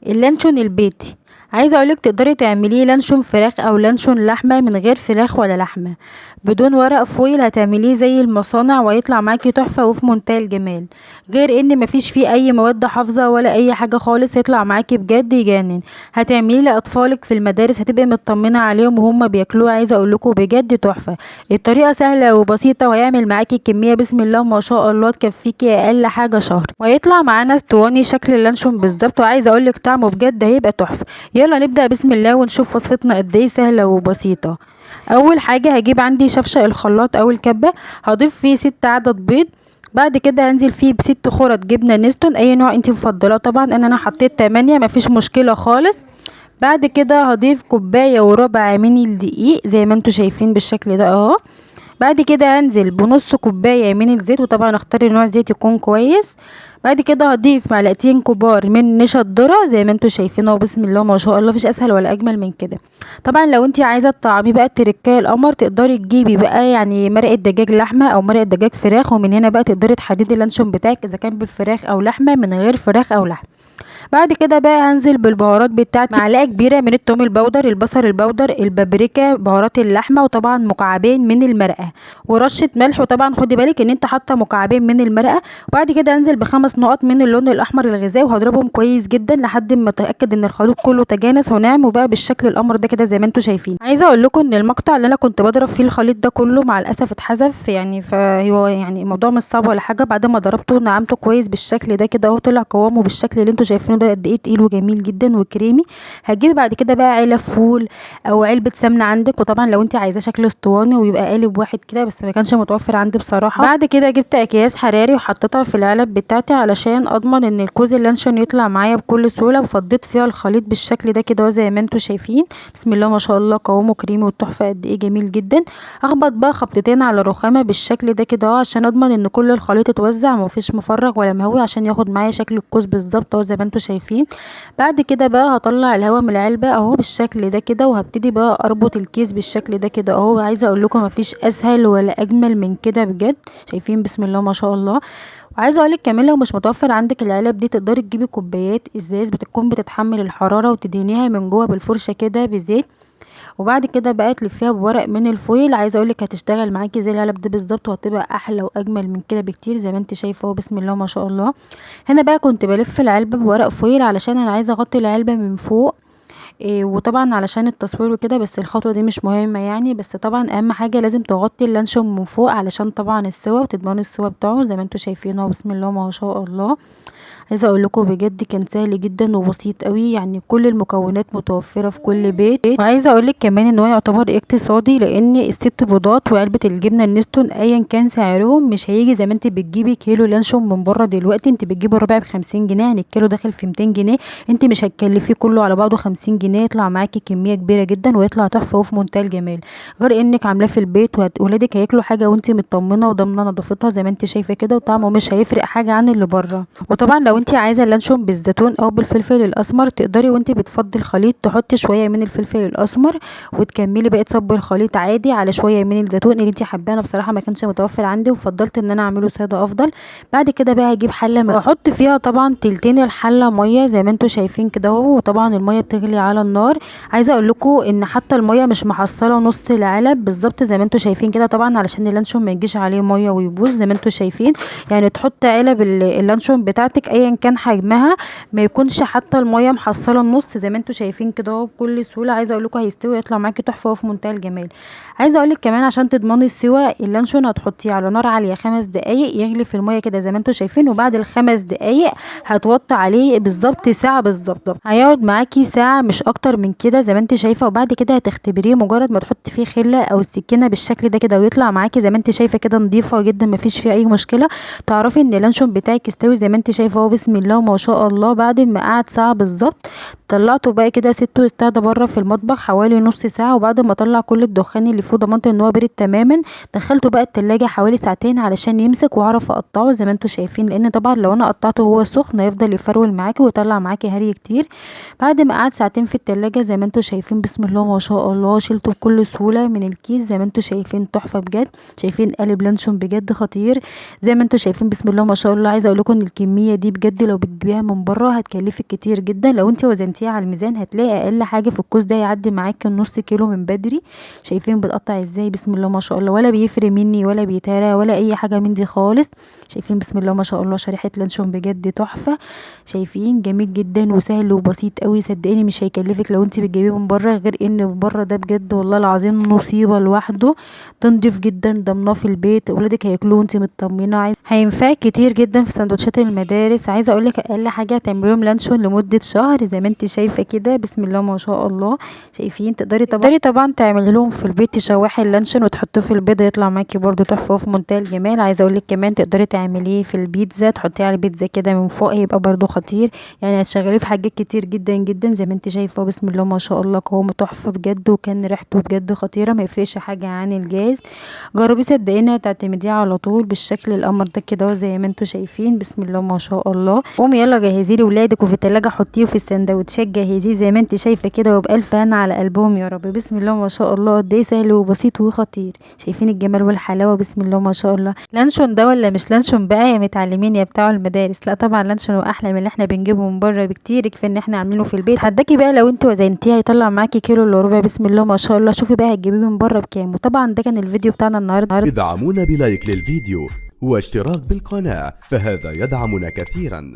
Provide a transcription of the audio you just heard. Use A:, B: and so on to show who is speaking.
A: اللانشون البيتي. عايزه اقولك تقدري تعمليه لانشون فراخ او لانشون لحمه من غير فراخ ولا لحمه، بدون ورق فويل. هتعمليه زي المصانع وهيطلع معاكي تحفه وفي منتهى الجمال، غير ان مفيش فيه اي مواد حافظه ولا اي حاجه خالص. يطلع معاكي بجد يجنن. هتعمليه لاطفالك في المدارس، هتبقي مطمنه عليهم وهم بياكلوه. عايزه اقولكوا بجد تحفه. الطريقه سهله وبسيطه، وهيعمل معاكي كميه بسم الله ما شاء الله تكفيكي اقل حاجه شهر، وهيطلع معانا اسطواني شكل اللانشون بالظبط. وعايزه اقولك طعمه بجد هيبقى تحفه. يلا نبدأ بسم الله ونشوف وصفتنا قد ايه سهلة وبسيطة. اول حاجة هجيب عندي شفشق الخلاط او الكبة، هضيف فيه 6 عدد بيض. بعد كده هنزل فيه ب6 خرط جبنة نستون، اي نوع انت مفضلاه طبعا. انا حطيت 8، مفيش مشكلة خالص. بعد كده هضيف كوباية وربع من الدقيق زي ما انتوا شايفين بالشكل ده اهو. بعد كده هنزل بنص كوباية من الزيت، وطبعا اختاري نوع زيت يكون كويس. بعد كده هضيف معلقتين كبار من نشا الذره زي ما انتوا شايفين اهو. بسم الله ما شاء الله، مفيش اسهل ولا اجمل من كده. طبعا لو انت عايزه تطعمي بقى التركايه القمر، تقدري تجيبي بقى يعني مرقه دجاج لحمه او مرقه دجاج فراخ، ومن هنا بقى تقدري تحددي اللانشون بتاعك اذا كان بالفراخ او لحمه من غير فراخ او لحمه. بعد كده بقى هنزل بالبهارات بتاعتي، معلقه كبيره من التوم البودر، البصل البودر، البابريكا، بهارات اللحمه، وطبعا مكعبين من المرقه ورشه ملح. وطبعا خدي بالك ان انت حاطه مكعبين من المرقه. وبعد كده هنزل ب5 نقط من اللون الاحمر الغذائي، وهضربهم كويس جدا لحد ما اتاكد ان الخليط كله تجانس وناعم وبقى بالشكل القمر ده كده زي ما انتوا شايفين. عايزه اقول لكم ان المقطع اللي انا كنت بضرب فيه الخليط ده كله مع الاسف اتحذف يعني، فهو يعني الموضوع مش صعب ولا حاجه. بعد ما ضربته نعمته كويس بالشكل ده كده اهو، طلع قوامه بالشكل اللي انتوا شايفينه ده قد ايه تقيل وجميل جدا وكريمي. هتجيبي بعد كده بقى علب فول او علبه سمنه عندك، وطبعا لو انت عايزاه شكل اسطواني ويبقى قالب واحد كده، بس ما كانش متوفر عندي بصراحه. بعد كده جبت اكياس حراري وحطيتها في العلب بتاعتي علشان اضمن ان الكوز اللانشون يطلع معايا بكل سهوله، وفضيت فيها الخليط بالشكل ده كده زي ما انتوا شايفين. بسم الله ما شاء الله، قوامه كريمي والتحفه قد ايه جميل جدا. اخبط بقى خبطتين على رخامه بالشكل ده كده عشان اضمن ان كل الخليط اتوزع ومفيش مفرغ ولا مهوي، عشان ياخد معايا شكل الكوز بالظبط اهو زي ما انتوا شايفين. بعد كده بقى هطلع الهواء من العلبه اهو بالشكل ده كده، وهبتدي بقى اربط الكيس بالشكل ده كده اهو. عايزه اقول لكم مفيش اسهل ولا اجمل من كده بجد. شايفين بسم الله ما شاء الله. وعايزه اقولك كمان لو مش متوفر عندك العلب دي، تقدري تجيبي كوبايات ازاز بتكون بتتحمل الحراره، وتدهنيها من جوه بالفرشه كده بزيت، وبعد كده بقى تلفيها بورق من الفويل. عايزه اقولك هتشتغل معاكي زي العلب دي بالظبط، وهتبقى احلى واجمل من كده بكتير زي ما انت شايفه اهو. بسم الله ما شاء الله. هنا بقى كنت بلف العلبه بورق فويل علشان انا عايزه اغطي العلبه من فوق وطبعا علشان التصوير وكده، بس الخطوه دي مش مهمه يعني. بس طبعا اهم حاجه لازم تغطي اللانشون من فوق علشان طبعا السوا، وتضمني السوا بتاعه زي ما انتوا شايفينه. بسم الله ما شاء الله. عايزه اقول لكم بجد كان سهل جدا وبسيط قوي، يعني كل المكونات متوفره في كل بيت. وعايزه اقول لك كمان ان هو يعتبر اقتصادي، لان ال6 بيضات وعلبه الجبنه النستون ايا كان سعرهم مش هيجي زي ما انت بتجيبي كيلو لانشون من بره. دلوقتي انت بتجيبي الربع ب50 جنيه، يعني الكيلو داخل في 200 جنيه. انت مش هتكلفيه كله على بعضه 50 جنيه، يطلع معاكي كميه كبيره جدا ويطلع تحفه وفي منتهى الجمال. غير انك عاملاه في البيت وولادك هياكلوا حاجه وانت مطمنه وضامنه نظافتها زي ما انت شايفه كده، وطعمه مش هيفرق حاجه عن اللي بره. وطبعا لو انت عايزه اللانشون بالزيتون او بالفلفل الاسمر، تقدري وانت بتفضي الخليط تحطي شويه من الفلفل الاسمر، وتكملي بقى تصبي الخليط عادي على شويه من الزيتون اللي انت حباه. انا بصراحه ما كانش متوفر عندي وفضلت ان انا اعمله ساده افضل. بعد كده بقى هجيب حله واحط فيها طبعا تلتين الحله ميه زي ما انتوا شايفين كده اهو، وطبعا الميه بتغلي على النار. عايزه اقول لكم ان حتى الميه مش محصله نص العلب بالظبط زي ما انتوا شايفين كده، طبعا علشان اللانشون ما يجيش عليه ميه ويبوظ زي ما انتوا شايفين. يعني تحط علب اللانشون بتاعتك ايا كان حجمها ما يكونش حتى الميه محصله النص زي ما انتوا شايفين كده اهو بكل سهوله. عايزه اقول لكم هيستوي يطلع معاكي تحفه وفي منتهى الجمال. عايزه اقول لك كمان عشان تضمني السوا، اللانشون هتحطيه على نار عاليه 5 دقايق يغلي في الميه كده زي ما انتوا شايفين، وبعد ال5 دقايق هتوطي عليه بالظبط ساعه بالظبط. هيقعد معاكي ساعه مش اكتر من كده زي ما انت شايفه. وبعد كده هتختبريه مجرد ما تحطي فيه خله او السكينه بالشكل ده كده، ويطلع معاكي زي ما انت شايفه كده نظيفه جدا مفيش فيه اي مشكله، تعرفي ان اللانشون بتاعك استوي زي ما انت شايفه اهو. بسم الله ما شاء الله. بعد ما قعد ساعه بالظبط طلعته بقى كده، سبته يستهدى بره في المطبخ حوالي نص ساعه. وبعد ما طلع كل الدخان اللي فيه ضمنت ان هو برد تماما، دخلته بقى التلاجة حوالي ساعتين علشان يمسك واعرف اقطعه زي ما انتوا شايفين، لان طبعا لو انا قطعته وهو سخن هيفضل يفرول معاكي ويطلع معاكي هري كتير. بعد ما قعد ساعتين ساعتين في التلاجة زي ما انتوا شايفين. بسم الله ما شاء الله، شلته بكل سهولة من الكيس زي ما انتوا شايفين. تحفة بجد. شايفين قالب لانشون بجد خطير زي ما انتوا شايفين. بسم الله ما شاء الله. عايزه اقول لكم ان الكميه دي بجد لو بتجيبيها من بره هتكلفك كتير جدا. لو انت وزنتيها على الميزان هتلاقي اقل حاجه في الكوس ده يعدي معاك النص كيلو من بدري. شايفين بتقطع ازاي؟ بسم الله ما شاء الله، ولا بيفرق مني ولا بيتهرى ولا اي حاجه من دي خالص. شايفين بسم الله ما شاء الله، شريحه لانشون بجد تحفه. شايفين جميل جدا وسهل وبسيط قوي. صدقيني مش هيكلفك لو انت بتجيبيه من بره، غير ان بره ده بجد والله العظيم مصيبه لوحده. تنضيف جدا، ضمناه في البيت، ولادك هياكلوه وانت مطمنه. هينفعك كتير جدا في سندوتشات المدارس. عايزه اقول لك اقل حاجه تعمليهم لانشون لمده شهر زي ما انت شايفه كده. بسم الله ما شاء الله. شايفين تقدري طبعا تعملي لهم في البيت، تشوحي اللانشون وتحطيه في البيضه يطلع معاكي برده تحفه وفي منتهى الجمال. عايزه اقول لك كمان تقدري تعمليه في البيتزا، تحطيه على البيتزا كده من فوق هيبقى برده خطير. يعني هتشغليه في حاجات كتير جدا جدا زي ما انت شايفه. بسم الله ما شاء الله، قوامه تحفه بجد وكان ريحته بجد خطيره، ما يفرقش حاجه عن الجاز. جربي صدقيني هتعتمديه على طول بالشكل القمر ده كده زي ما انتوا شايفين. بسم الله ما شاء الله. قومي يلا جهزي لي ولادك، وفي التلاجة حطيه في السندوتشات جهزيه زي ما انت شايفه كده، وبألف هنا على قلبهم يا رب. بسم الله ما شاء الله، قد ايه سهل وبسيط وخطير. شايفين الجمال والحلاوه؟ بسم الله ما شاء الله. لانشون ده ولا مش لانشون بقى يا متعلمين يا بتاع المدارس؟ لا طبعا لانشون، واحلى من اللي احنا بنجيبه من بره بكتير. كفايه ان احنا عاملينه في البيت. حداكي بقى لو انت وزنتيه هيطلع معاكي كيلو الا ربع. بسم الله ما شاء الله. شوفي بقى هتجيبيه من بره بكام. وطبعا ده كان الفيديو بتاعنا النهارده.
B: ادعمونا بلايك للفيديو واشتراك بالقناة، فهذا يدعمنا كثيرا.